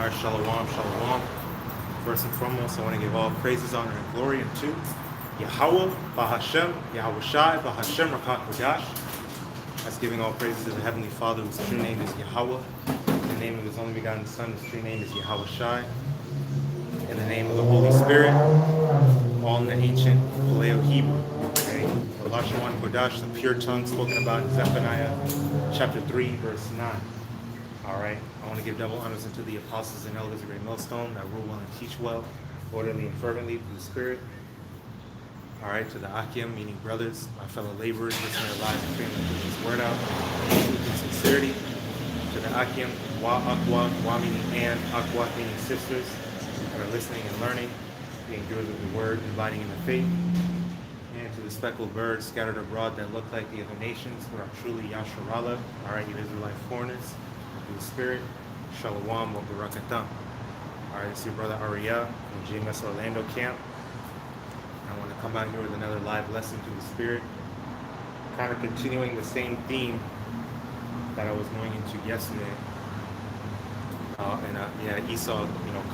Alright, shalom, shalom. First and foremost, I want to give all praises, honor, and glory unto Yahawah, BAHASHAM, YAHAWASHI, BAHASHAM, QADASH. That's giving all praises to the Heavenly Father, whose true name is Yahawadah. The name of His only begotten Son, whose true name is YAHAWASHI. In the name of the Holy Spirit, all in the ancient Paleo-Hebrew. Okay? YAHAWAH and His, the pure tongue spoken about in Zephaniah chapter 3, verse 9. Alright, I want to give double honors unto the apostles and elders of Great Millstone that rule well and teach well, orderly and fervently through the Spirit. Alright, to the Akim, meaning brothers, my fellow laborers, listening to their lives and praying to put His word out in sincerity. To the Akim, Wa meaning and, Akwa meaning sisters, that are listening and learning, being doers of the word, abiding in the faith. And to the speckled birds scattered abroad that look like the other nations, who are truly Yasharallah, alright, you Israelite foreigners, through the Spirit, Shalom wa Barakatam. Alright, it's your brother Ariel from GMS Orlando camp. I want to come out here with another live lesson through the Spirit, kind of continuing the same theme that I was going into yesterday. Esau,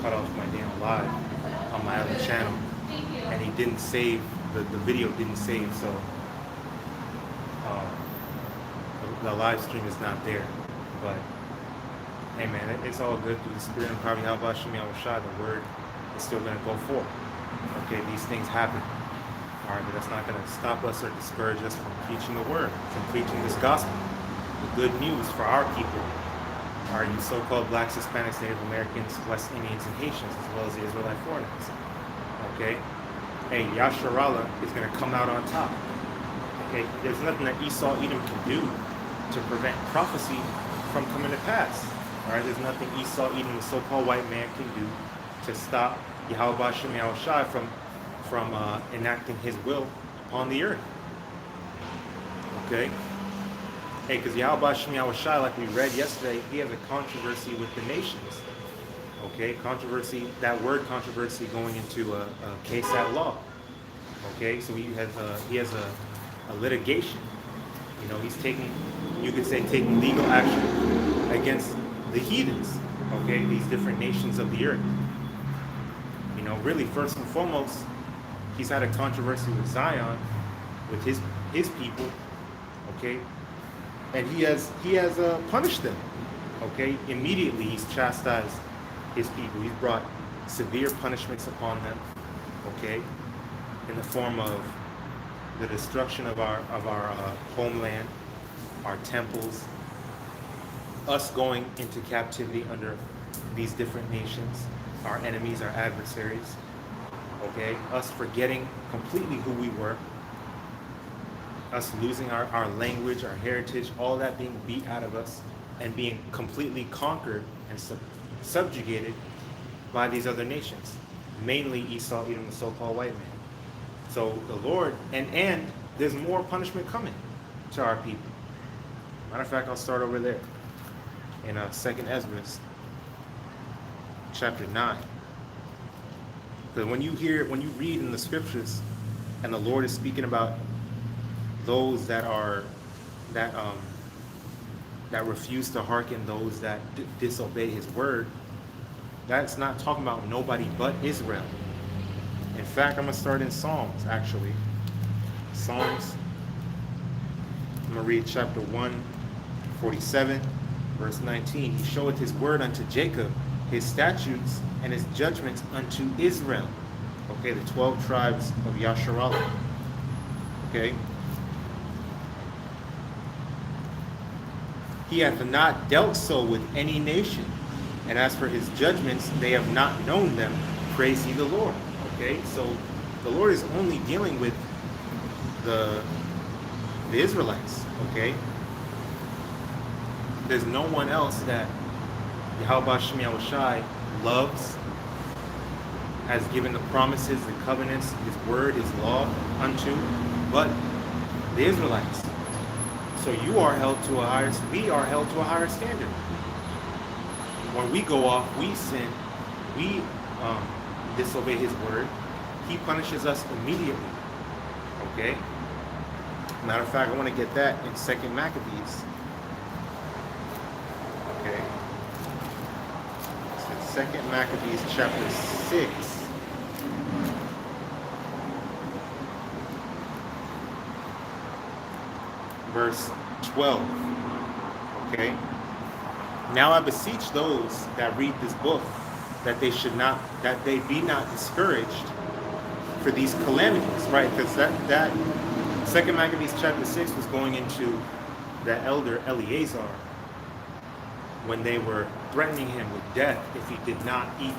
cut off my damn live on my other channel, and he didn't save, the video didn't save, so the live stream is not there. But hey man, it's all good through the Spirit and probably YAHAWASHI, the word is still going to go forth. Okay, these things happen. Alright, but that's not going to stop us or discourage us from preaching the word, from preaching this gospel, the good news for our people. Are you so-called blacks, Hispanics, Native Americans, West Indians, and Haitians, as well as the Israelite foreigners? Okay? Hey, Yasharallah is going to come out on top. Okay? There's nothing that Esau Edom can do to prevent prophecy from coming to pass. Alright? There's nothing Esau Edom, the so-called white man, can do to stop YAHAWASHI from enacting his will upon the earth. Okay? Hey, because YAHAWASHI, like we read yesterday, he has a controversy with the nations. Okay? Controversy, that word controversy going into a case at law. Okay? So he has a litigation. He's taking, you could say, taking legal action against the heathens. Okay? These different nations of the earth. Really, first and foremost, he's had a controversy with Zion, with his people, okay, and he has punished them, okay. Immediately, he's chastised his people. He's brought severe punishments upon them, okay, in the form of the destruction of our homeland, our temples, us going into captivity under these different nations. Our enemies, our adversaries, okay? Us forgetting completely who we were, us losing our language, our heritage, all that being beat out of us and being completely conquered and subjugated by these other nations, mainly Esau Edom, the so-called white man. So the Lord, and there's more punishment coming to our people. Matter of fact, I'll start over there in 2nd Ezra. Chapter 9. Because when you read in the scriptures, and the Lord is speaking about those that refuse to hearken, those that disobey His word, that's not talking about nobody but Israel. In fact, I'm gonna start in Psalms. Actually, Psalms. I'm gonna read chapter 147, verse 19. He showeth His word unto Jacob, His statutes and His judgments unto Israel. Okay, the 12 tribes of Yasharallah. Okay. He hath not dealt so with any nation, and as for His judgments, they have not known them. Praise ye the Lord. Okay, so the Lord is only dealing with the Israelites. Okay. There's no one else that YAHAWASHI loves, has given the promises, the covenants, His word, His law unto, but the Israelites. So we are held to a higher standard. When we go off, we sin, we disobey His word, He punishes us immediately. Okay? Matter of fact, I want to get that in 2nd Maccabees. Okay. 2 Maccabees chapter 6. Verse 12. Okay. Now I beseech those that read this book that they be not discouraged for these calamities, right? Because that 2 Maccabees chapter 6 was going into the elder Eleazar when they were threatening him with death if he did not eat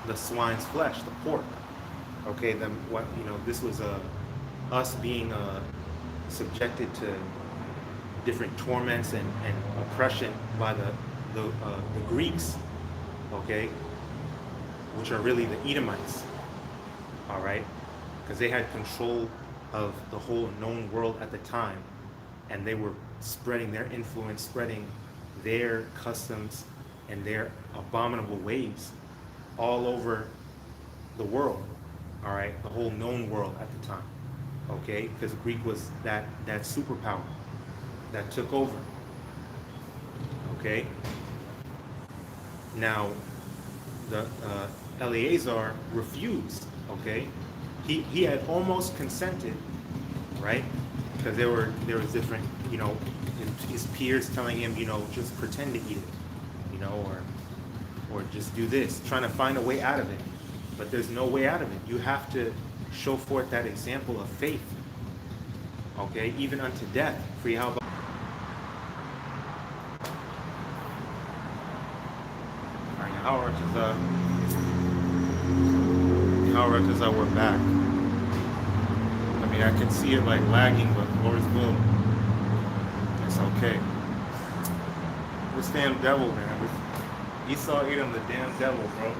the swine's flesh, the pork. Okay, this was us being subjected to different torments and oppression by the Greeks, okay, which are really the Edomites, all right, because they had control of the whole known world at the time, and they were spreading their influence, spreading their customs and their abominable ways all over the world, all right, the whole known world at the time. Okay, because Greek was that superpower that took over. Okay. Now, the Eleazar refused. Okay, he had almost consented, right? Because there was different, his peers telling him, just pretend to eat it, or just do this, trying to find a way out of it. But there's no way out of it. You have to show forth that example of faith, okay, even unto death. For Yahawadah. All right, Yahawadah, we're back. I mean, I can see it like lagging, but Lord's will, it's okay. This damn devil, man. Esau ate him, the damn devil, bro.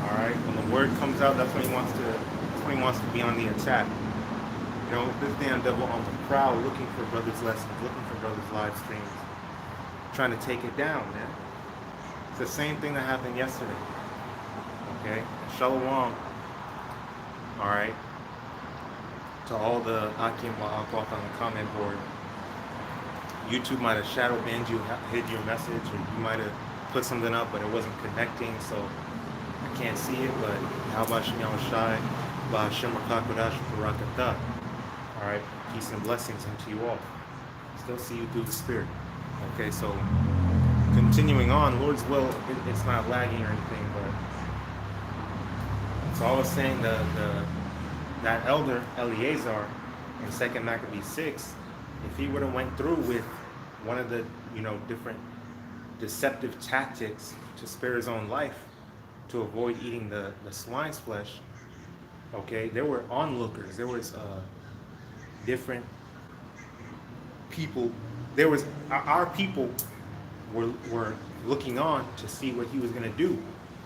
All right, when the word comes out, that's when he wants to be on the attack. This damn devil on the prowl, looking for brothers' lessons, looking for brothers' live streams, trying to take it down, man. It's the same thing that happened yesterday. Okay, Shalom. All right, to all the Akim Wa'akwat on the comment board. YouTube might have shadow banned you, hid your message, or you might have put something up, but it wasn't connecting, so I can't see it. But YAHAWASHI, BAHASHAM, QADASH. All right, peace and blessings unto you all. Still see you through the Spirit. Okay, so continuing on, Lord's will, it's not lagging or anything, but so I was saying that elder Eleazar in 2 Maccabees 6, if he would have went through with one of the different deceptive tactics to spare his own life, to avoid eating the swine's flesh, okay, there were onlookers, there was different people, there was our people were looking on to see what he was going to do,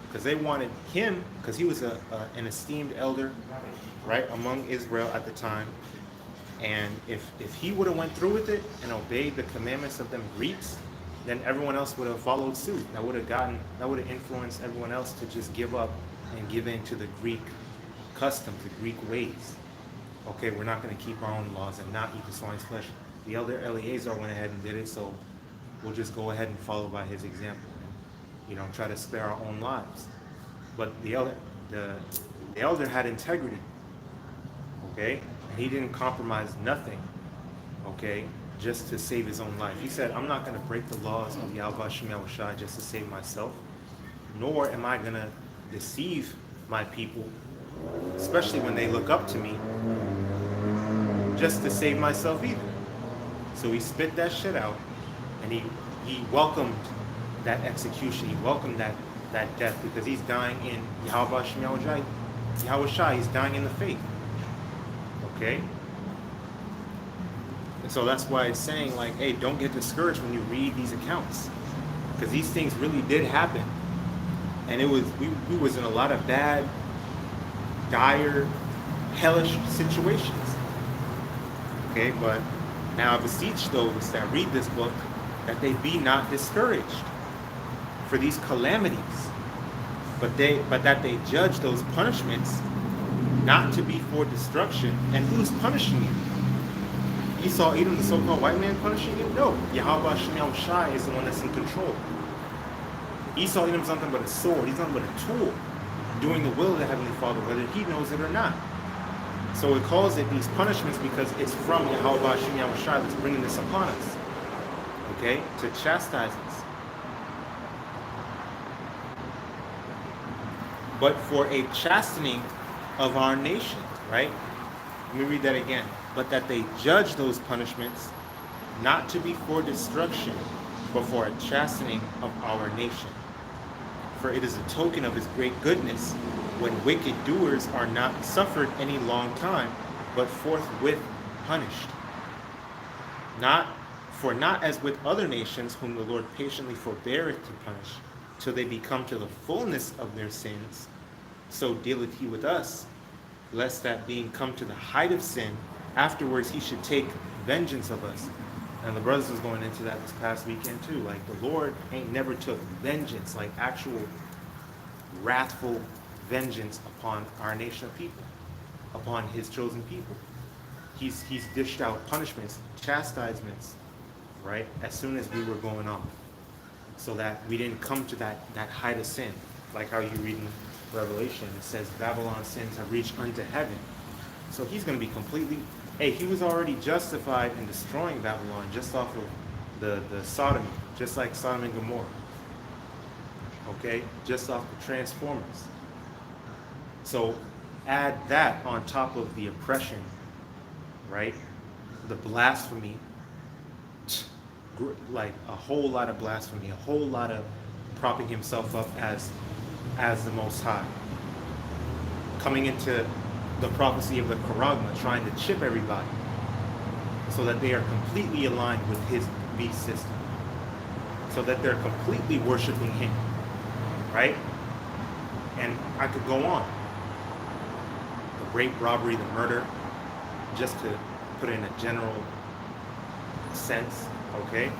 because they wanted him, because he was an esteemed elder, right, among Israel at the time. And if he would have went through with it and obeyed the commandments of them Greeks, then everyone else would have followed suit. That would have influenced everyone else to just give up and give in to the Greek customs, the Greek ways. Okay, we're not going to keep our own laws and not eat the swine's flesh. The elder Eleazar went ahead and did it, so we'll just go ahead and follow by his example and try to spare our own lives. But the elder had integrity. Okay, and he didn't compromise nothing. Okay, just to save his own life. He said, I'm not going to break the laws of YAHAWASHI just to save myself, nor am I going to deceive my people, especially when they look up to me, just to save myself either. So he spit that shit out, and he welcomed that execution. He welcomed that death, because he's dying in YAHAWASHI. He's dying in the faith. Okay? And so that's why it's saying, like, hey, don't get discouraged when you read these accounts, because these things really did happen, and it was we was in a lot of bad, dire, hellish situations. Okay, but now I beseech those that read this book that they be not discouraged for these calamities, but that they judge those punishments not to be for destruction. And who's punishing you? Esau, Edom, the so-called white man, punishing you? No, YAHAWASHI is the one that's in control. Esau Edom's nothing but a sword. He's nothing but a tool doing the will of the Heavenly Father, whether he knows it or not. So it calls it these punishments because it's from YAHAWASHI and YAHAWASHI that's bringing this upon us. Okay? To chastise us. But for a chastening of our nation, right? Let me read that again. But that they judge those punishments not to be for destruction, but for a chastening of our nation. For it is a token of his great goodness when wicked doers are not suffered any long time, but forthwith punished. Not as with other nations whom the Lord patiently forbeareth to punish, till they be come to the fullness of their sins, so dealeth he with us, lest that being come to the height of sin, afterwards he should take vengeance of us. And the brothers was going into that this past weekend too. Like, the Lord ain't never took vengeance, like actual wrathful vengeance upon our nation of people, upon his chosen people. He's dished out punishments, chastisements, right, as soon as we were going off, so that we didn't come to that height of sin. Like how you read in Revelation, it says Babylon's sins have reached unto heaven. So he's going to be completely, he was already justified in destroying Babylon just off of the sodomy, just like Sodom and Gomorrah. Okay, just off the transformers. So add that on top of the oppression, right? The blasphemy, like a whole lot of blasphemy, a whole lot of propping himself up as the Most High. Coming into the prophecy of the Charagma, trying to chip everybody so that they are completely aligned with his beast system, so that they're completely worshiping him, right? And I could go on. The rape, robbery, the murder, just to put it in a general sense, okay?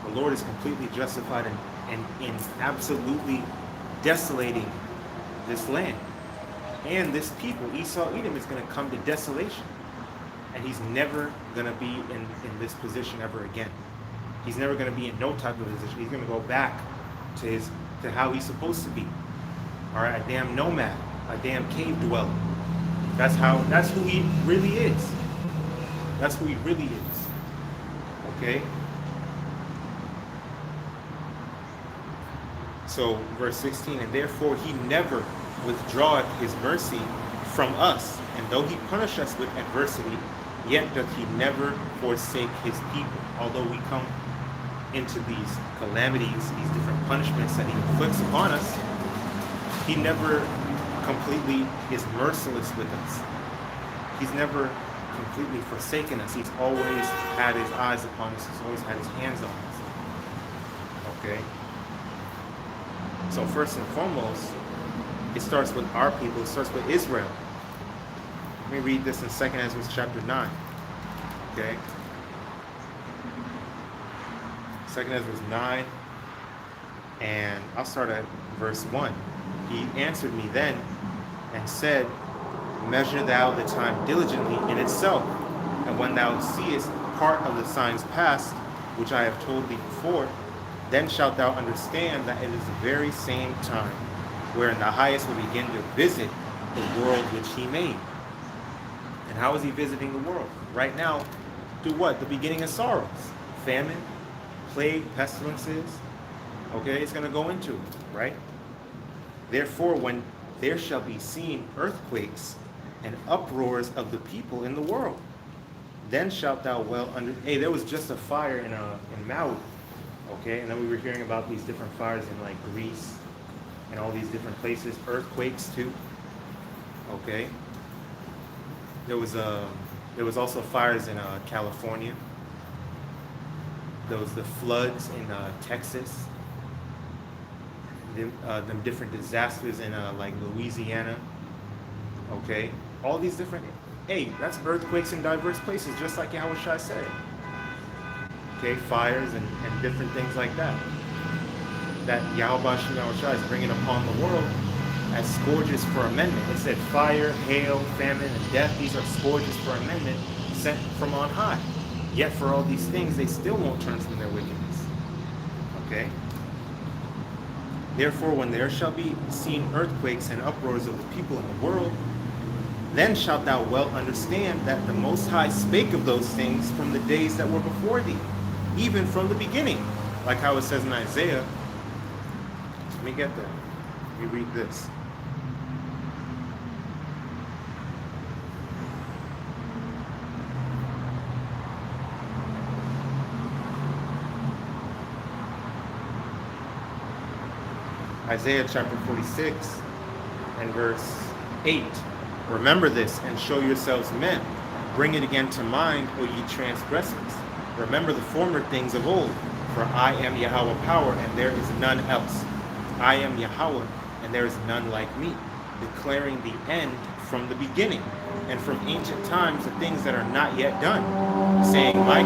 The Lord is completely justified in absolutely desolating this land. And this people, Esau Edom, is going to come to desolation. And he's never going to be in this position ever again. He's never going to be in no type of position. He's going to go back to how he's supposed to be. All right, a damn nomad, a damn cave dweller. That's who he really is. That's who he really is. Okay? So, verse 16, and therefore he never withdraweth his mercy from us, and though he punish us with adversity, yet doth he never forsake his people. Although we come into these calamities, these different punishments that he inflicts upon us, he never completely is merciless with us. He's never completely forsaken us. He's always had his eyes upon us. He's always had his hands on us. Okay? So first and foremost, it starts with our people. It starts with Israel. Let me read this in 2 Ezra chapter 9. Okay? 2 Ezra 9, and I'll start at verse 1. He answered me then and said, measure thou the time diligently in itself, and when thou seest part of the signs past, which I have told thee before, then shalt thou understand that it is the very same time wherein the highest will begin to visit the world which he made. And how is he visiting the world? Right now, through what? The beginning of sorrows. Famine, plague, pestilences. Okay, it's going to go into it, right? Therefore, when there shall be seen earthquakes and uproars of the people in the world, then shalt thou well there was just a fire in Maui, okay? And then we were hearing about these different fires in like Greece and all these different places, earthquakes too, okay? There was also fires in California. There was the floods in Texas. Them different disasters in like Louisiana. Okay, all these different. That's earthquakes in diverse places, just like Yahawashi said. Okay, fires and different things like that. That Yahawashi is bringing upon the world as scourges for amendment. It said fire, hail, famine, and death. These are scourges for amendment sent from on high. Yet for all these things, they still won't turn from their wickedness. Okay? Therefore, when there shall be seen earthquakes and uproars of the people in the world, then shalt thou well understand that the Most High spake of those things from the days that were before thee, even from the beginning. Like how it says in Isaiah. Let me get there. Let me read this. Isaiah chapter 46 and verse 8. Remember this and show yourselves men. Bring it again to mind, O ye transgressors. Remember the former things of old. For I am Yahweh power, and there is none else. I am Yahweh, and there is none like me, declaring the end from the beginning, and from ancient times the things that are not yet done, saying, my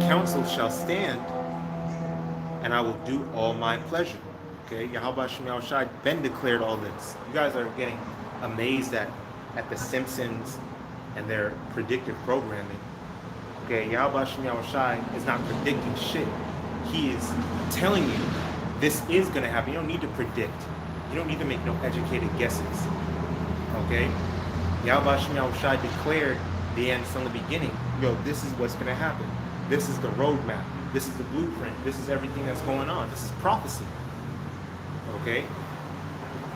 counsel shall stand, and I will do all my pleasure. Okay, YAHAWASHI Ben declared all this. You guys are getting amazed at the Simpsons and their predictive programming. Okay, YAHAWASHI is not predicting shit. He is telling you this is going to happen. You don't need to predict. You don't need to make no educated guesses. Okay? YAHAWASHI declared the end from the beginning. Yo, this is what's going to happen. This is the roadmap. This is the blueprint. This is everything that's going on. This is prophecy. Okay?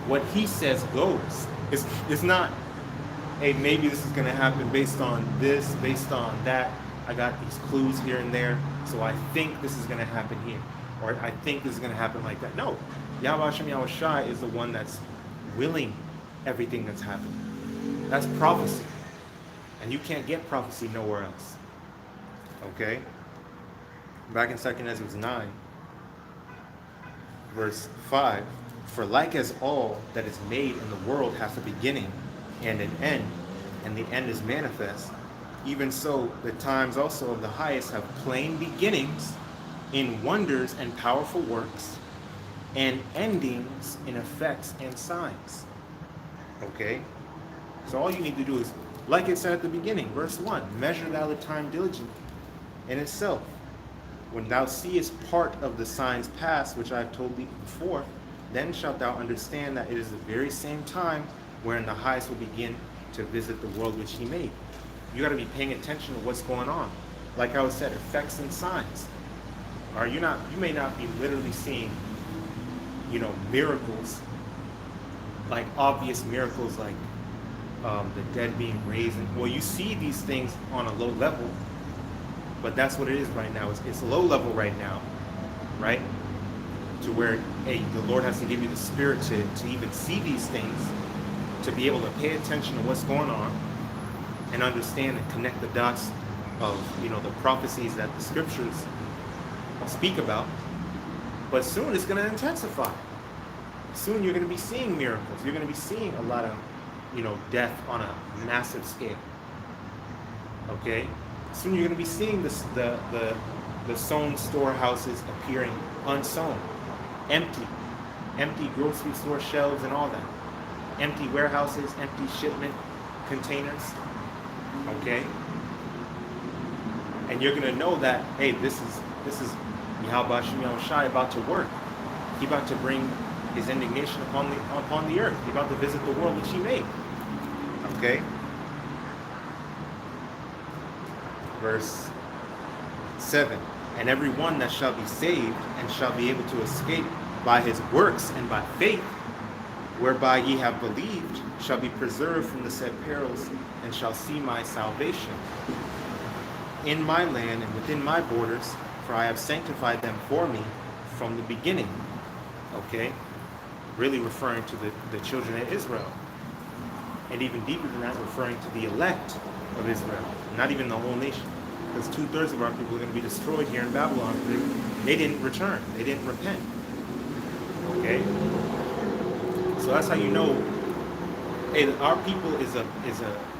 What he says goes. It's not, hey, maybe this is going to happen based on this, based on that. I got these clues here and there, so I think this is going to happen here. Or I think this is going to happen like that. No. YAHAWASHI is the one that's willing everything that's happening. That's prophecy. And you can't get prophecy nowhere else. Okay? Back in 2nd Ezra 9, verse 5. For like as all that is made in the world hath a beginning and an end, and the end is manifest, even so the times also of the highest have plain beginnings in wonders and powerful works, and endings in effects and signs. Okay? So all you need to do is, like it said at the beginning, verse 1, measure thou the time diligently in itself. When thou seest part of the signs past, which I have told thee before, then shalt thou understand that it is the very same time wherein the highest will begin to visit the world which he made. You got to be paying attention to what's going on. Like I said, effects and signs. Or you may not be literally seeing, miracles, like obvious miracles, like the dead being raised. Well, you see these things on a low level, but that's what it is right now. It's low level right now, right? To where, hey, the Lord has to give you the spirit to even see these things, to be able to pay attention to what's going on and understand and connect the dots of, the prophecies that the scriptures speak about. But soon it's going to intensify. Soon you're going to be seeing miracles. You're going to be seeing a lot of, death on a massive scale. Okay? Soon you're going to be seeing the sown storehouses appearing unsown, empty grocery store shelves and all that, empty warehouses, empty shipment containers. Okay? And you're going to know that, hey, this is YAHAWASHI about to work. He about to bring his indignation upon the earth. He about to visit the world which he made. Okay? Verse 7. And every one that shall be saved and shall be able to escape by his works and by faith, whereby ye have believed, shall be preserved from the said perils, and shall see my salvation in my land and within my borders, for I have sanctified them for me from the beginning. Okay? Really referring to the children of Israel. And even deeper than that, referring to the elect of Israel. Not even the whole nation. Because 2/3 of our people are going to be destroyed here in Babylon. They didn't return. They didn't repent. Okay? So that's how you know, hey, our people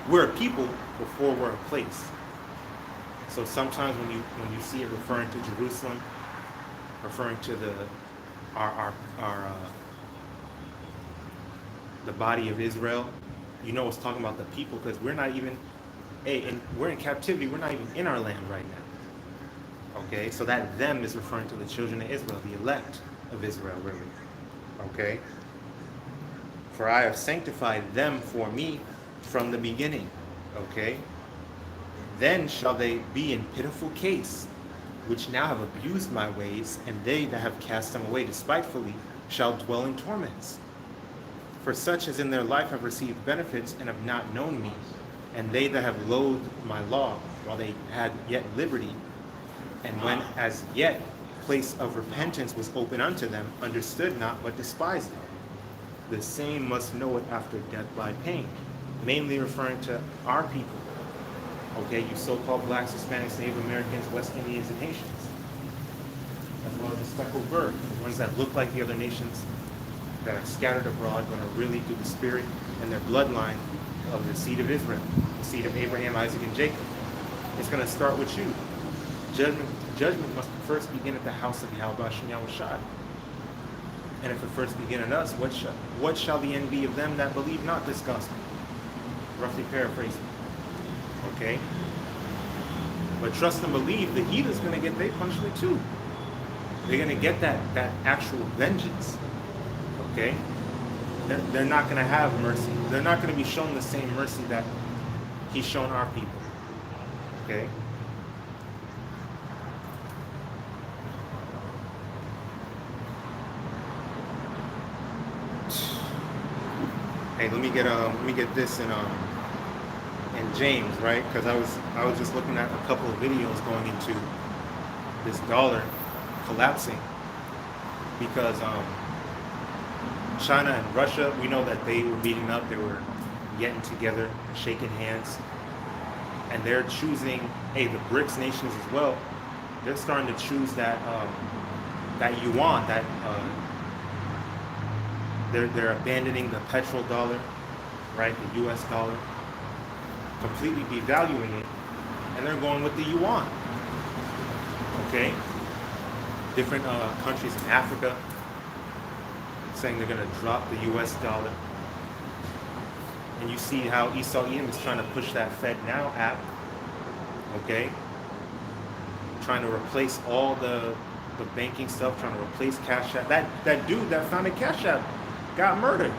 we're a people before we're a place. So sometimes when you see it referring to Jerusalem, referring to the body of Israel, you know it's talking about the people, because we're not even, and we're in captivity. We're not even in our land right now. Okay, so that them is referring to the children of Israel, the elect of Israel, really. Okay, for I have sanctified them for me from the beginning. Okay, then shall they be in pitiful case, which now have abused my ways, and they that have cast them away despitefully shall dwell in torments. For such as in their life have received benefits and have not known me, and they that have loathed my law while they had yet liberty, and when as yet place of repentance was open unto them, understood not but despised it. The same must know it after death by pain, mainly referring to our people. Okay, you so-called blacks, Hispanics, Native Americans, West Indians, and Haitians, as well as the speckled bird, the ones that look like the other nations that are scattered abroad, going to really through the spirit and their bloodline of the seed of Israel, the seed of Abraham, Isaac, and Jacob. It's going to start with you. Judgment must first begin at the house of YAHAWASHI and YAHAWASHI. And if it first begin in us, what shall the end be of them that believe not this gospel? Roughly paraphrasing. Okay? But trust and believe, the heathen's going to get their punishment too. They're going to get that actual vengeance. Okay? They're not going to have mercy. They're not going to be shown the same mercy that he's shown our people. Okay? Hey, let me get this in James, right? Because I was just looking at a couple of videos going into this dollar collapsing because China and Russia, we know that they were meeting up, they were getting together, shaking hands, and they're choosing, hey, the BRICS nations as well, they're starting to choose that yuan, that they're abandoning the petrodollar, right, the US dollar, completely devaluing it, and they're going with the yuan. Okay? Different countries in Africa saying they're going to drop the US dollar. And you see how Esau Edom is trying to push that Fed Now app, okay? Trying to replace all the banking stuff, trying to replace Cash App. That dude that founded Cash App got murdered.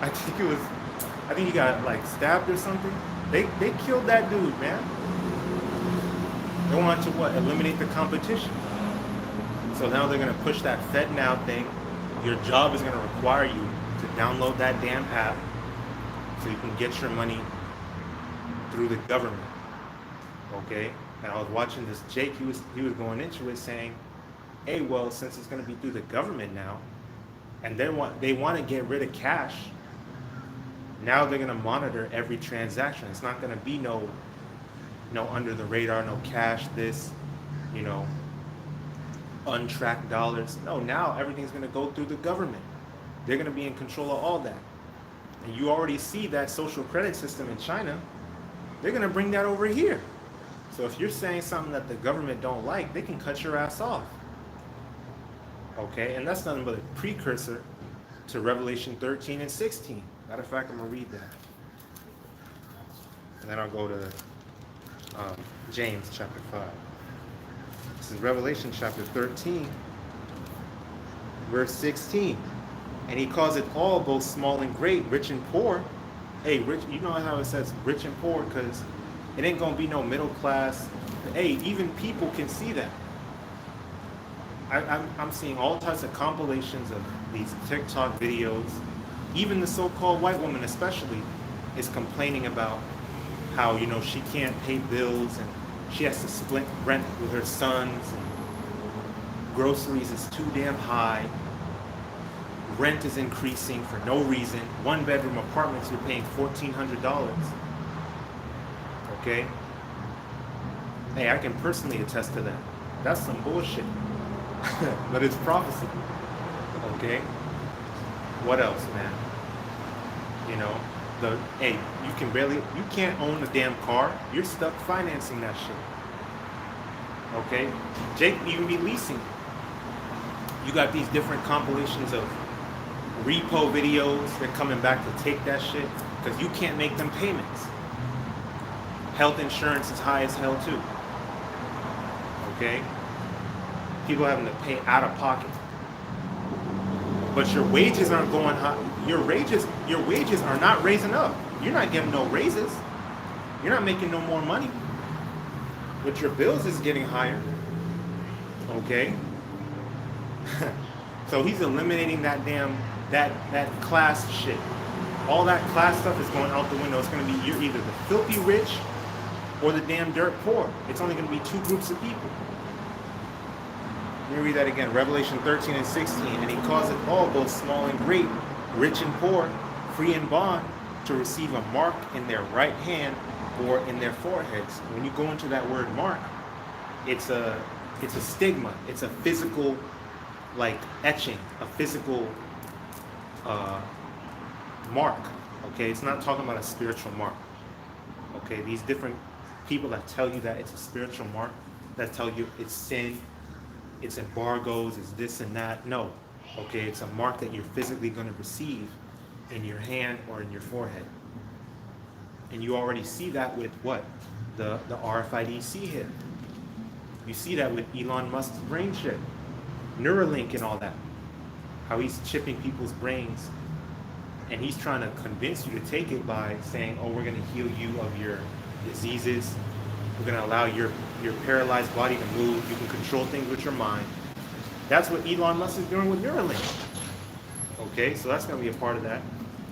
I think he got like stabbed or something. They killed that dude, man. They want to what? Eliminate the competition. So now they're gonna push that Fed Now thing. Your job is gonna require you to download that damn app so you can get your money through the government. Okay? And I was watching this Jake, he was going into it saying, hey, well, since it's gonna be through the government now, and they want to get rid of cash, now they're gonna monitor every transaction. It's not gonna be no under the radar, no cash, this, untracked dollars. No, now everything's gonna go through the government. They're gonna be in control of all that. And you already see that social credit system in China. They're gonna bring that over here. So if you're saying something that the government don't like, they can cut your ass off. Okay, and that's nothing but a precursor to Revelation 13 and 16. Matter of fact, I'm gonna read that. And then I'll go to James chapter 5. This is Revelation chapter 13, verse 16. And he calls it all, both small and great, rich and poor. Hey, rich, you know how it says rich and poor, because it ain't gonna be no middle class. Hey, even people can see that. I'm seeing all types of compilations of these TikTok videos. Even the so-called white woman especially is complaining about how, she can't pay bills and she has to split rent with her sons. And groceries is too damn high. Rent is increasing for no reason. One-bedroom apartments, you're paying $1,400. Okay? Hey, I can personally attest to that. That's some bullshit. But it's prophecy. Okay? What else, man? You can't own a damn car. You're stuck financing that shit. Okay? Jake even be leasing. You got these different compilations of repo videos. They're coming back to take that shit because you can't make them payments. Health insurance is high as hell too. Okay? People having to pay out of pocket. But your wages aren't going high. Your wages are not raising up. You're not getting no raises. You're not making no more money. But your bills is getting higher. Okay? So he's eliminating that that class shit. All that class stuff is going out the window. It's going to be, you're either the filthy rich or the damn dirt poor. It's only going to be two groups of people. Let me read that again. Revelation 13 and 16. And he causeth all, both small and great, rich and poor, free and bond, to receive a mark in their right hand or in their foreheads. When you go into that word mark, it's a stigma. It's a physical, like, etching, a physical mark. Okay, it's not talking about a spiritual mark. Okay, these different people that tell you that it's a spiritual mark, that tell you it's sin, it's embargoes, it's this and that. No. Okay, it's a mark that you're physically going to receive in your hand or in your forehead. And you already see that with what? The RFID chip. You see that with Elon Musk's brain chip, Neuralink and all that. How he's chipping people's brains. And he's trying to convince you to take it by saying, oh, we're going to heal you of your diseases. We're going to allow your paralyzed body to move. You can control things with your mind. That's what Elon Musk is doing with Neuralink. Okay, so that's going to be a part of that.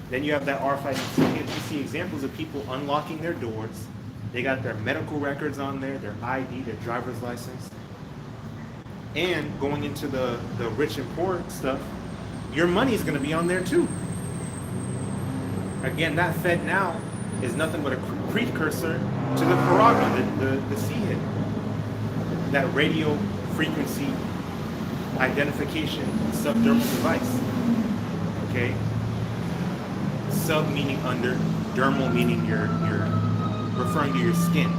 Then you have that RFID ticket. You see examples of people unlocking their doors. They got their medical records on there, their ID, their driver's license. And going into the rich and poor stuff, your money is going to be on there too. Again, that Fed now is nothing but a precursor to the Paragma, the CHIP. That radio frequency identification subdermal device. Okay? Sub meaning under, dermal meaning you're referring to your skin.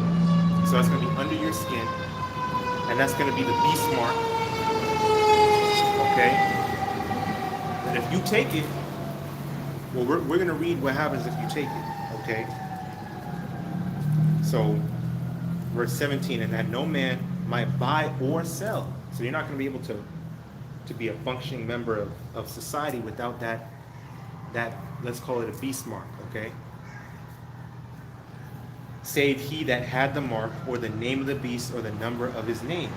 So that's going to be under your skin, and that's going to be the beast mark. Okay? And if you take it, well, we're going to read what happens if you take it. Okay? So, verse 17, and that no man might buy or sell. So you're not going to be able to be a functioning member of society without that, let's call it a beast mark, okay? Save he that had the mark, or the name of the beast, or the number of his name.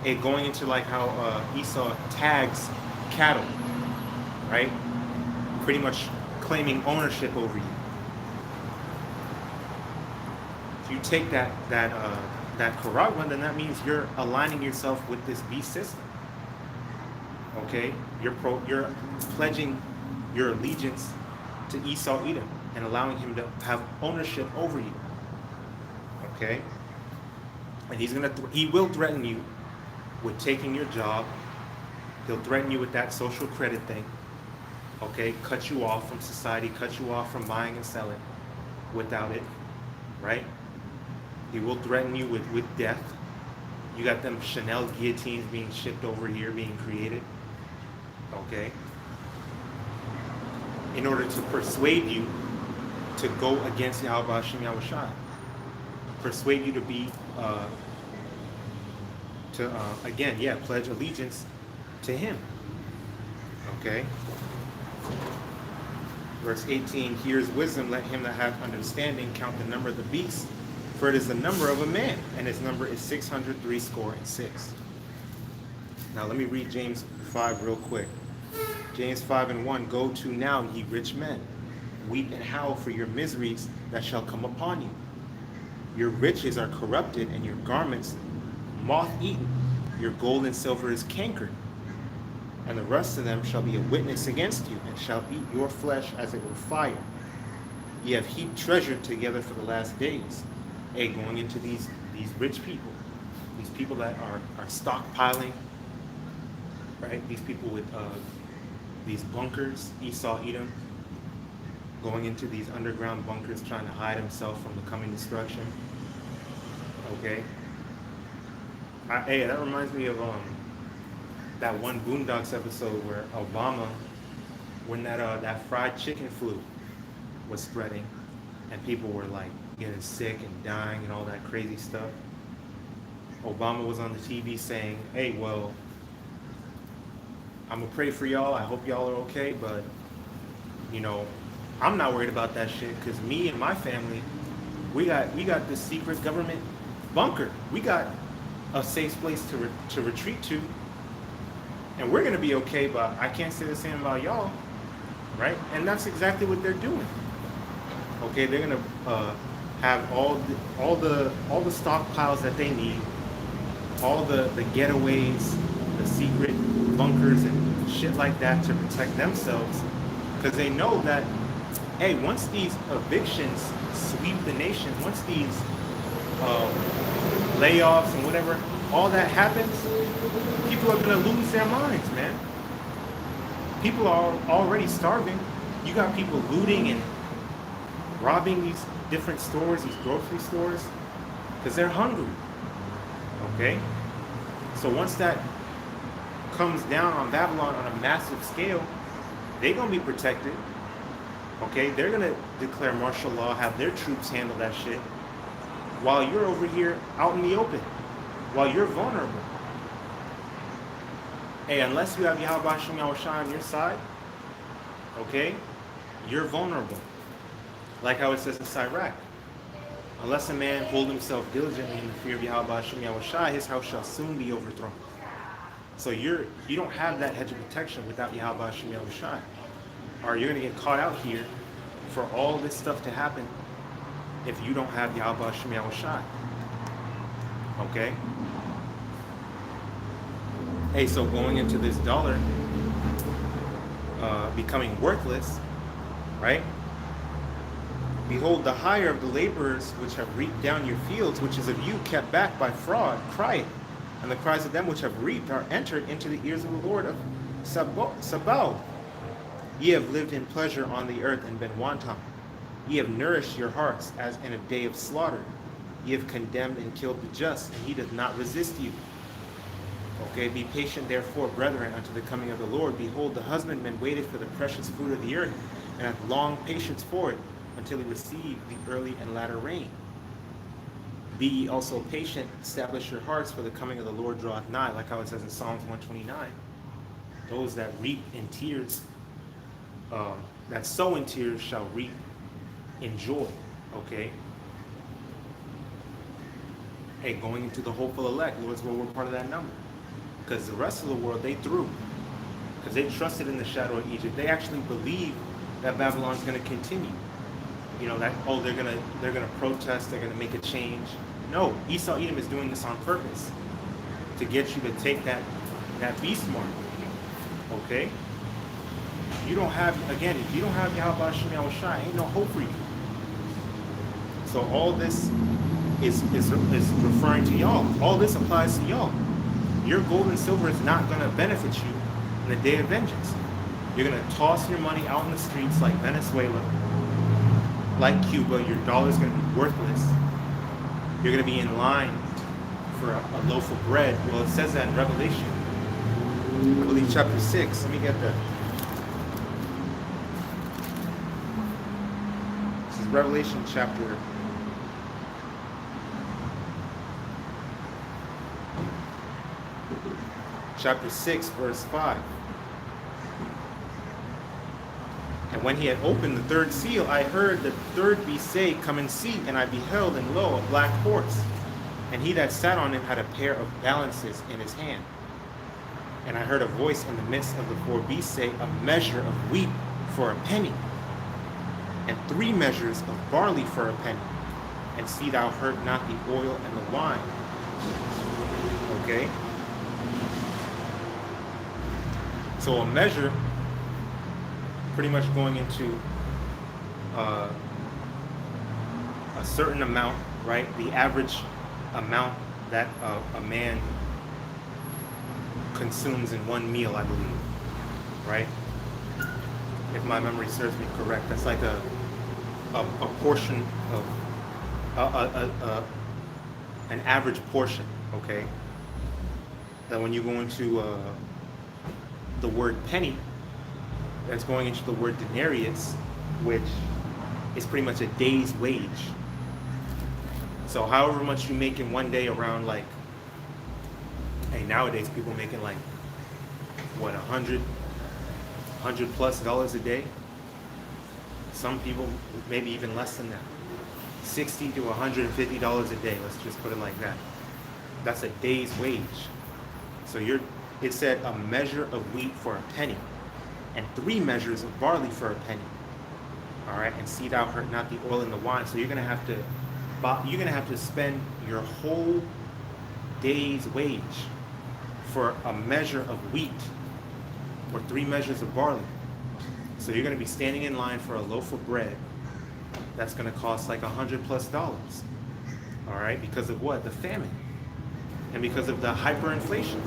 It going into like how Esau tags cattle, right? Pretty much claiming ownership over you. If you take that Karagwan, then that means you're aligning yourself with this beast system. Okay, you're pledging your allegiance to Esau Edom and allowing him to have ownership over you. Okay, and he will threaten you with taking your job. He'll threaten you with that social credit thing. Okay, cut you off from society, cut you off from buying and selling without it, right? He will threaten you with death. You got them Chanel guillotines being shipped over here, being created. Okay? In order to persuade you to go against BAHASHAM YAHAWASHI. Persuade you to be, pledge allegiance to him. Okay? Verse 18, here's wisdom, let him that hath understanding count the number of the beast, for it is the number of a man, and his number is 666. Now let me read James 5 real quick. James 5 and 1, go to now, ye rich men, weep and howl for your miseries that shall come upon you. Your riches are corrupted, and your garments moth-eaten. Your gold and silver is cankered, and the rest of them shall be a witness against you, and shall eat your flesh as it were fire. Ye have heaped treasure together for the last days. Hey, going into these rich people, these people that are stockpiling, right? These people with these bunkers, Esau Edom, going into these underground bunkers, trying to hide himself from the coming destruction. Okay. Hey, that reminds me of that one Boondocks episode where Obama, when that fried chicken flu was spreading, and people were like getting sick and dying and all that crazy stuff. Obama was on the TV saying, hey, well, I'm gonna pray for y'all. I hope y'all are okay, but you know, I'm not worried about that shit because me and my family, we got this secret government bunker. We got a safe place to retreat to, and we're gonna be okay. But I can't say the same about y'all, right? And that's exactly what they're doing. Okay, they're gonna have all the stockpiles that they need, all the getaways, the secret bunkers and shit like that to protect themselves, because they know that, hey, once these evictions sweep the nation, once these layoffs and whatever, all that happens, people are gonna lose their minds, man. People are already starving. You got people looting and robbing these different stores, these grocery stores, because they're hungry. Okay? So once that comes down on Babylon on a massive scale, they're going to be protected. Okay? They're going to declare martial law, have their troops handle that shit, while you're over here out in the open, while you're vulnerable. Hey, unless you have YAHAWASHI on your side, okay, you're vulnerable. Like how it says in Sirach, unless a man hold himself diligently in the fear of YAHAWASHI, his house shall soon be overthrown. So you don't have that hedge of protection without YAHAWASHI. Or you're going to get caught out here for all this stuff to happen if you don't have YAHAWASHI. Okay? Hey, so going into this dollar becoming worthless, right? Behold, the hire of the laborers which have reaped down your fields, which is of you kept back by fraud, cry, and the cries of them which have reaped are entered into the ears of the Lord of Sabaoth. Ye have lived in pleasure on the earth and been wanton. Ye have nourished your hearts as in a day of slaughter. Ye have condemned and killed the just, and he doth not resist you. Okay, be patient therefore, brethren, unto the coming of the Lord. Behold, the husbandman waited for the precious food of the earth, and hath long patience for it, until he receive the early and latter rain. Be ye also patient, establish your hearts, for the coming of the Lord draweth nigh, like how it says in Psalms 129. Those that reap in tears, that sow in tears shall reap in joy. Okay? Hey, going into the hopeful elect, Lord's will, we're part of that number. Because the rest of the world, they threw. Because they trusted in the shadow of Egypt. They actually believe that Babylon's going to continue. You know, that, oh, they're gonna protest, they're gonna make a change. No, Esau Edom is doing this on purpose to get you to take that beast mark. Okay? You don't have, again, if you don't have YAHAWASHI, ain't no hope for you. So all this is referring to y'all. All this applies to y'all. Your gold and silver is not gonna benefit you in the day of vengeance. You're gonna toss your money out in the streets like Venezuela, like Cuba. Your dollar's going to be worthless. You're going to be in line for a loaf of bread. Well, it says that in Revelation, I believe chapter 6. Let me get that. This is Revelation chapter 6, verse 5. And when he had opened the third seal, I heard the third beast say, come and see. And I beheld, and lo, a black horse. And he that sat on him had a pair of balances in his hand. And I heard a voice in the midst of the four beasts say, a measure of wheat for a penny, and 3 measures of barley for a penny. And see thou hurt not the oil and the wine. Okay? So a measure, pretty much going into a certain amount, right? The average amount that a man consumes in one meal, I believe, right? If my memory serves me correct, that's like a portion of an average portion, okay? That when you go into the word penny, that's going into the word denarius, which is pretty much a day's wage. So however much you make in one day, around like Hey, nowadays people making like what, $100+ a day. Some people maybe even less than that. $60 to $150 a day. Let's just put it like that. That's a day's wage. So it said a measure of wheat for a penny, and 3 measures of barley for a penny. All right, and see thou hurt not the oil in the wine. So you're gonna have to spend your whole day's wage for a measure of wheat or 3 measures of barley. So you're gonna be standing in line for a loaf of bread that's gonna cost like $100+. All right, because of what? The famine, and because of the hyperinflation.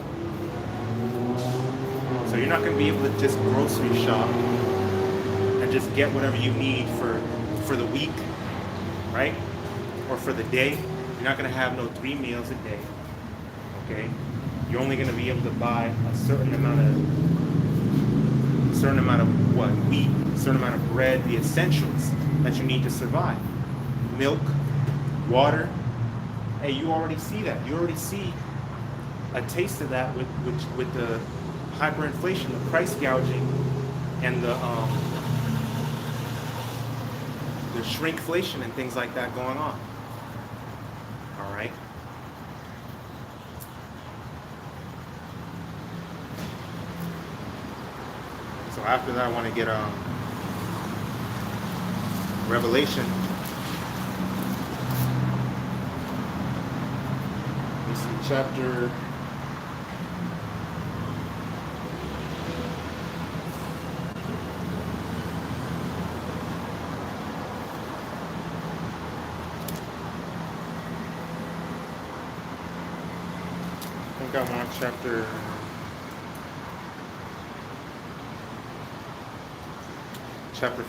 So you're not gonna be able to just grocery shop and just get whatever you need for the week, right? Or for the day. You're not gonna have no 3 meals a day, okay? You're only gonna be able to buy a certain amount of what? Wheat, a certain amount of bread, the essentials that you need to survive. Milk, water. Hey, you already see that. You already see a taste of that with the hyperinflation, the price gouging, and the shrinkflation and things like that going on. All right. So after that, I want to get Revelation. This is chapter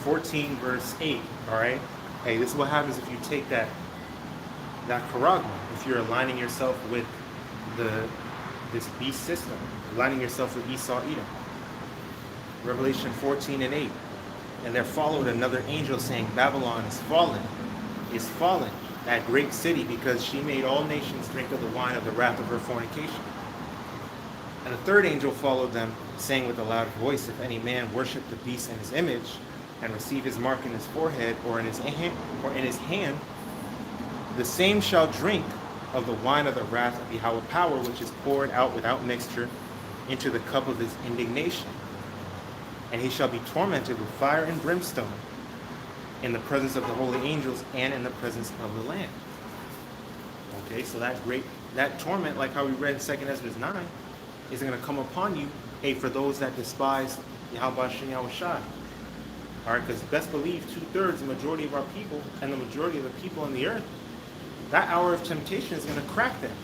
14, verse 8. All right. Hey, this is what happens if you take that charagma. If you're aligning yourself with this beast system, aligning yourself with Esau, Edom. Revelation 14 and 8. And there followed another angel saying, Babylon is fallen, that great city, because she made all nations drink of the wine of the wrath of her fornication. And the third angel followed them, saying with a loud voice, if any man worship the beast and his image, and receive his mark in his forehead or in his hand, the same shall drink of the wine of the wrath of Yahawah power, which is poured out without mixture into the cup of his indignation. And he shall be tormented with fire and brimstone in the presence of the holy angels and in the presence of the Lamb. Okay, so that torment, like how we read in 2nd Ezra 9, is going to come upon you, hey, for those that despise YAHAWASHI and Yahawashi. All right, because best believe 2/3, the majority of our people and the majority of the people on the earth, that hour of temptation is going to crack them.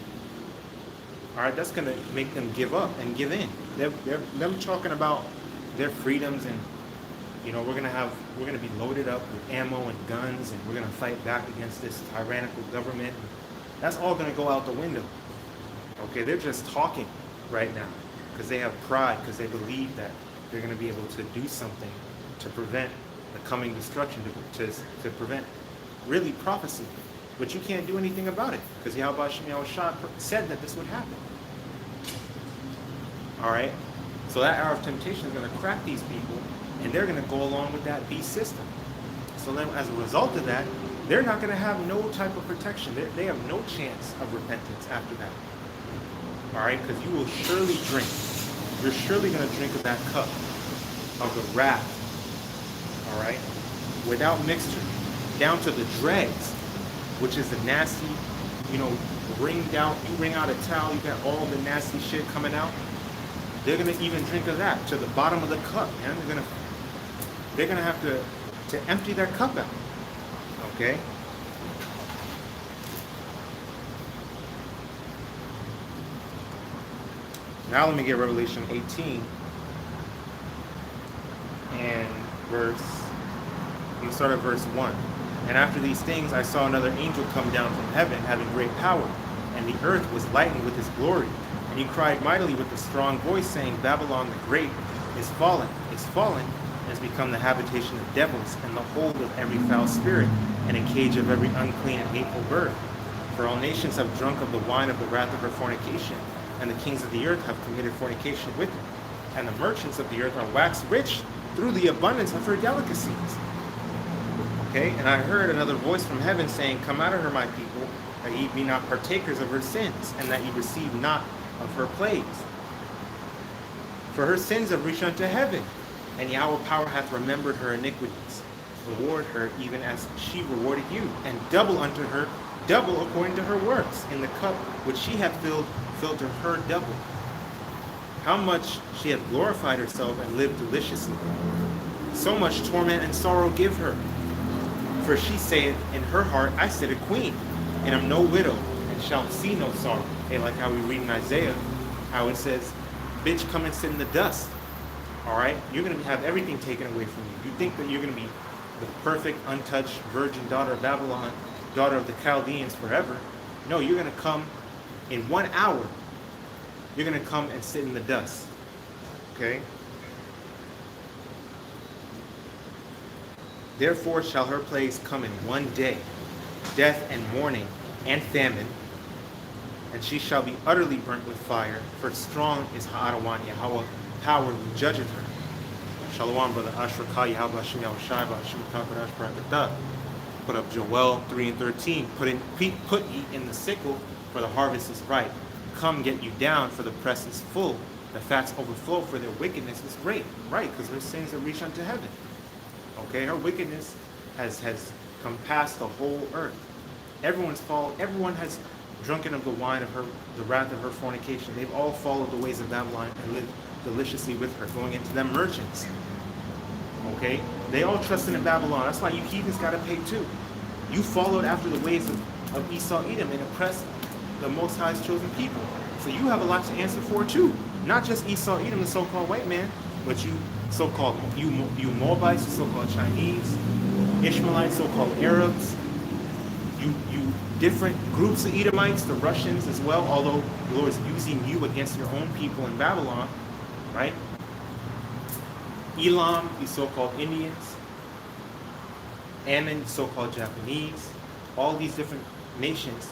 All right, that's going to make them give up and give in. They're them talking about their freedoms, and we're going to be loaded up with ammo and guns, and we're going to fight back against this tyrannical government. That's all going to go out the window. Okay, they're just talking right now because they have pride, because they believe that they're going to be able to do something to prevent the coming destruction, to prevent really prophecy. But you can't do anything about it, because Yahawadah said that this would happen. All right? So that hour of temptation is going to crack these people, and they're going to go along with that beast system. So then as a result of that, they're not going to have no type of protection. They have no chance of repentance after that. All right? Because you will surely drink. You're surely going to drink of that cup of the wrath. All right? Without mixture. Down to the dregs, which is the nasty, wring out a towel, you got all the nasty shit coming out. They're gonna even drink of that to the bottom of the cup, man. They're gonna have to empty their cup out. Okay? Now let me get Revelation 18 and I'm gonna start at verse 1. And after these things I saw another angel come down from heaven, having great power, and the earth was lightened with his glory. And he cried mightily with a strong voice, saying, Babylon the great is fallen, and has become the habitation of devils, and the hold of every foul spirit, and a cage of every unclean and hateful bird. For all nations have drunk of the wine of the wrath of her fornication, and the kings of the earth have committed fornication with her. And the merchants of the earth are waxed rich through the abundance of her delicacies. Okay, and I heard another voice from heaven saying, Come out of her, my people, that ye be not partakers of her sins, and that ye receive not of her plagues. For her sins have reached unto heaven, and Yahweh power hath remembered her iniquities. Reward her even as she rewarded you, and double unto her, double according to her works. In the cup which she hath filled, fill to her double. How much she hath glorified herself and lived deliciously. So much torment and sorrow give her. For she saith in her heart, I sit a queen, and am no widow, and shall see no sorrow. Hey, like how we read in Isaiah, how it says, bitch, come and sit in the dust. All right? You're going to have everything taken away from you. You think that you're going to be the perfect, untouched, virgin daughter of Babylon, daughter of the Chaldeans forever. No, you're going to come in 1 hour. You're going to come and sit in the dust. Okay? Therefore shall her plagues come in 1 day, death and mourning and famine, and she shall be utterly burnt with fire, for strong is HALALYAM and Yahawah power who judgeth her. Shalom, brother RAWCHAA, YAHAWASHI, BAHASHAM, QADASH. Put up Joel 3:13. Put ye in the sickle, for the harvest is ripe. Come, get you down, for the press is full. The fats overflow, for their wickedness is great. Right, because her sins have reached unto heaven. Okay, her wickedness has come past the whole earth. Everyone's fallen. Everyone has drunken of the wine of the wrath of her fornication. They've all followed the ways of Babylon and lived deliciously with her, going into them merchants. Okay, they all trusted in Babylon. That's why you heathens got to pay too. You followed after the ways of Esau, Edom, and oppressed the Most High's chosen people. So you have a lot to answer for too. Not just Esau, Edom, the so-called white man, but you so-called you Moabites, the so-called Chinese, Ishmaelites, so-called Arabs, you different groups of Edomites, the Russians as well, although the Lord is using you against your own people in Babylon, right? Elam, the so-called Indians, Ammon, so-called Japanese, all these different nations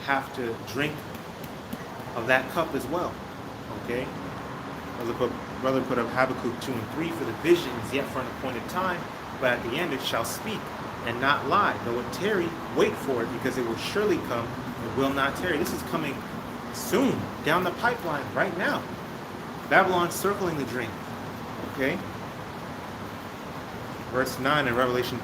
have to drink of that cup as well, okay? Brother put up Habakkuk 2 and 3, for the vision is yet for an appointed time, but at the end it shall speak and not lie. Though it tarry, wait for it, because it will surely come and will not tarry. This is coming soon, down the pipeline right now. Babylon's circling the drink, okay? Verse 9 in Revelation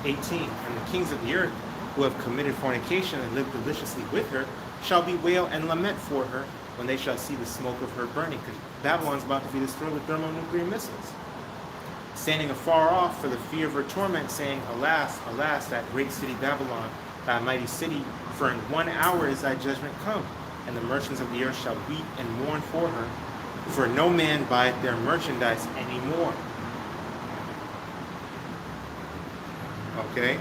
18, and the kings of the earth who have committed fornication and lived deliciously with her shall bewail and lament for her when they shall see the smoke of her burning, because Babylon's about to be destroyed with thermonuclear missiles. Standing afar off for the fear of her torment, saying, Alas, alas, that great city Babylon, thy mighty city, for in 1 hour is thy judgment come, and the merchants of the earth shall weep and mourn for her, for no man buyeth their merchandise any more. Okay?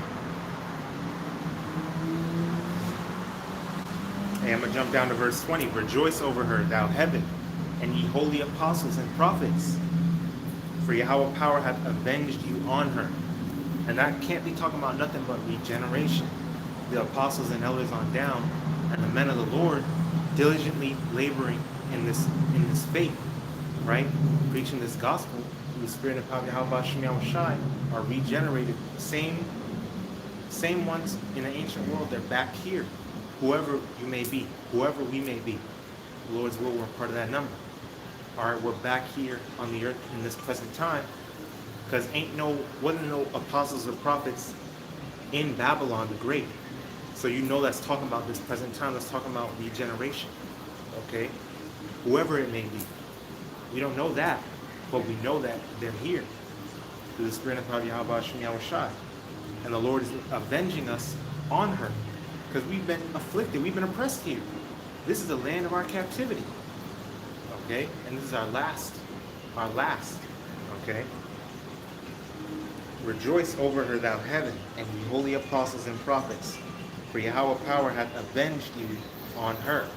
Hey, I'm going to jump down to verse 20. Rejoice over her, thou heaven, and ye holy apostles and prophets, for Yahweh power hath avenged you on her. And that can't be talking about nothing but regeneration. The apostles and elders on down, and the men of the Lord diligently laboring in this faith, right? Preaching this gospel through the Spirit of YAHAWASHI are regenerated. Same ones in the ancient world, they're back here. Whoever you may be, whoever we may be, the Lord's will, we're part of that number. All right, we're back here on the earth in this present time, because wasn't no apostles or prophets in Babylon the Great. So you know that's talking about this present time. That's talking about regeneration. Okay, whoever it may be, we don't know that, but we know that they're here through the Spirit of YAHAWASHI, and the Lord is avenging us on her. Because we've been afflicted, we've been oppressed here. This is the land of our captivity. Okay? And this is our last. Okay? Rejoice over her, thou heaven, and ye holy apostles and prophets, for Yahweh power hath avenged you on her.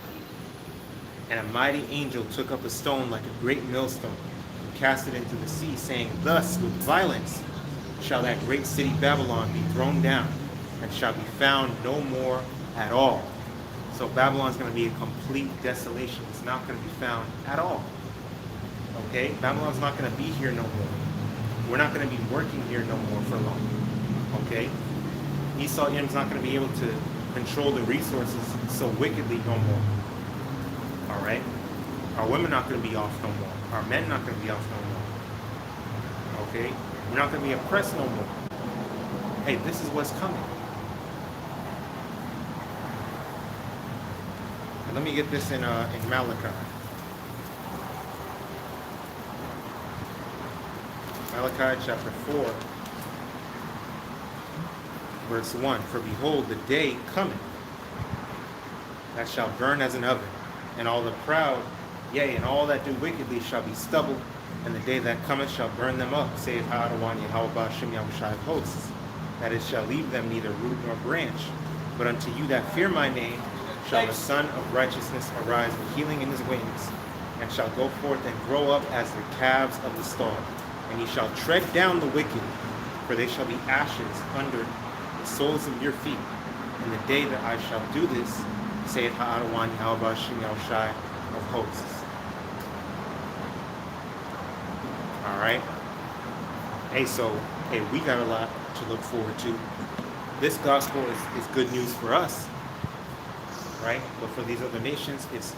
And a mighty angel took up a stone like a great millstone, and cast it into the sea, saying, Thus with violence shall that great city Babylon be thrown down, and shall be found no more at all. So Babylon's going to be a complete desolation. It's not going to be found at all. Okay? Babylon's not going to be here no more. We're not going to be working here no more for long. Okay? Esau Edom's not going to be able to control the resources so wickedly no more. All right? Our women not going to be off no more. Our men not going to be off no more. Okay? We're not going to be oppressed no more. Hey, this is what's coming. And let me get this in Malachi. Malachi chapter 4, verse 1. For behold, the day cometh that shall burn as an oven, and all the proud, yea, and all that do wickedly shall be stubble, and the day that cometh shall burn them up, saith YAHAWAH and YAHAWASHI of hosts, that it shall leave them neither root nor branch. But unto you that fear my name shall the Son of Righteousness arise with healing in his wings, and shall go forth and grow up as the calves of the stall. And ye shall tread down the wicked, for they shall be ashes under the soles of your feet. In the day that I shall do this, saith YAHAWAH and YAHAWASHI of hosts. Alright? Hey, so, we got a lot to look forward to. This gospel is good news for us, right? But for these other nations, it's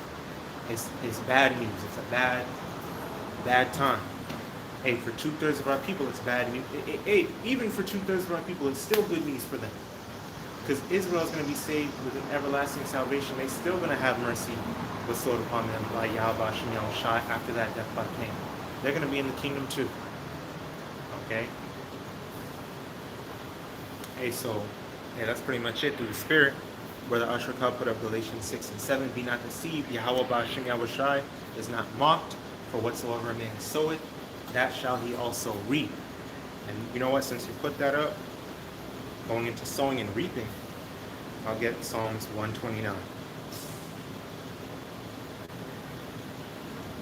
bad news. It's a bad time. Hey, for 2/3 of our people, it's bad news. Hey, even for 2/3 of our people, it's still good news for them. Because Israel is going to be saved with an everlasting salvation. They're still going to have mercy bestowed upon them by YAHAWASHI after that death by pain. They're going to be in the kingdom too. Okay? Hey, so, that's pretty much it through the Spirit. Brother Usher put up Galatians 6 and 7. Be not deceived. YAHAWAH is not mocked. For whatsoever a man soweth, that shall he also reap. And you know what? Since you put that up, going into sowing and reaping, I'll get Psalms 129.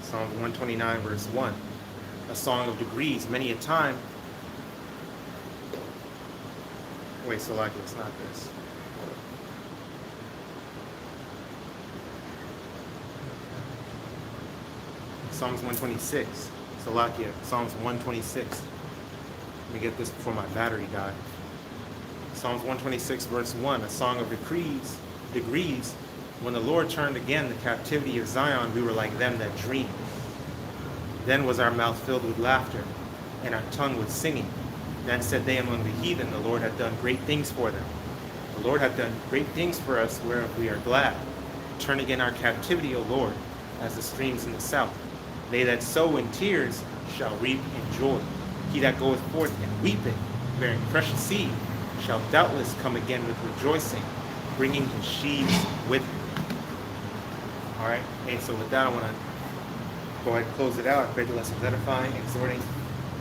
Psalms 129 verse 1. A song of degrees. Many a time. Wait, so like it's not this. Psalms 126. Salakia, Psalms 126. Let me get this before my battery died. Psalms 126 verse 1, a song of degrees. When the Lord turned again the captivity of Zion, we were like them that dream. Then was our mouth filled with laughter, and our tongue with singing. Then said they among the heathen, the Lord hath done great things for them. The Lord hath done great things for us, whereof we are glad. Turn again our captivity, O Lord, as the streams in the south. They that sow in tears shall reap in joy. He that goeth forth in weeping, bearing precious seed, shall doubtless come again with rejoicing, bringing his sheaves with him. All right. Hey, so with that, I want to go ahead and close it out. I pray the lessons edifying, exhorting,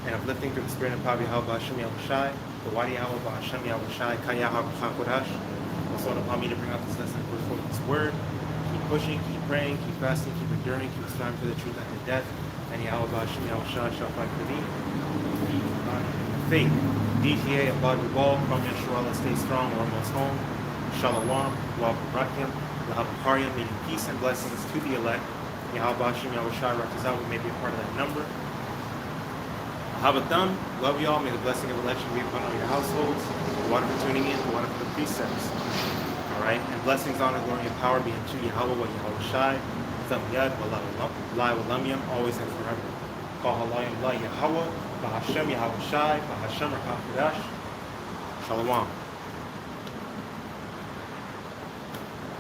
and uplifting through the Spirit and power of YAHAWASHI, the YAHAWAH, BAHASHAM, YAHWASHI, QADASH. Also upon me to bring out this lesson and put forth this word. Keep pushing, keep praying, keep fasting, keep enduring, keep striving for the truth unto death. And YAHWAH shall fight for thee. Faith. DTA, abide with all. From Yeshua, let's stay strong. We're almost home. Shalom. RAWCHAA. YAHAWAH, meaning peace and blessings to the elect. YAHWAH, RAWCHAA, we may be a part of that number. Habatham, love y'all. May the blessing of election be upon all your households. One for tuning in, one for the precepts. Alright, and blessings, honor, glory, and power be unto Yahawah, Yahawashi, Thumb Yad, Lineages, always and forever. HALALYAM, YAHAWAH, BAHASHAM, YAHAWASHI, BAHASHAM, QADASH. Shalom.